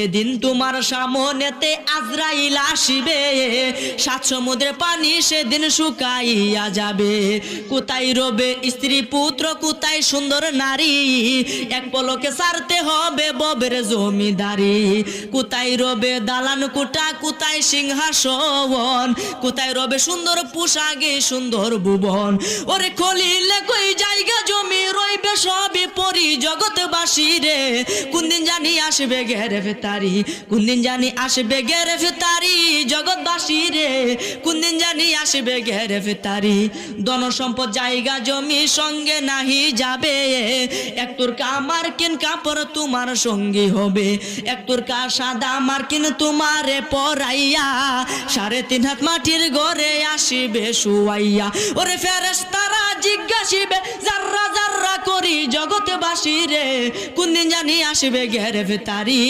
সেদিন তোমার সামনেতে আজরাইল আসিবে, সাত সমুদ্রের পানি সেদিন শুকাইয়া যাবে। কোথায় রবে স্ত্রী পুত্র, কোথায় সুন্দর নারী, এক পলকে ছাড়তে হবে ববের জমিদারি। কোথায় রবে দালান কোঠা, কোথায় সিংহাসন, কোথায় রবে সুন্দর পোশাকে সুন্দর ভুবন। ওরে খলিলে কই জায়গা জমি রইবে সবই পরি জগৎবাসী রে। কোনদিন জানি আসবে গ্রেফতারি, কোনদিন জানি আসবে গ্রেফতারি জগৎবাসী রে। কোনদিন জানি আসবে গ্রেফতারি। ধন সম্পদ জায়গা জমি সঙ্গে নাহি যাবে, এক তোরকা মার্কিন কাপড় তোমার সঙ্গী হবে। এক তোরকা সাদা মার্কিন তোমারে পরাইয়া, 3.5 হাত মাটির ঘরে আসিবে শুয়াইয়া। ওরে ফেরেশতারা জিজ্ঞাসিবে জাররা জাররা করি জগৎবাসী রে, কোনদিন জানি আসবে গ্রেফতারি।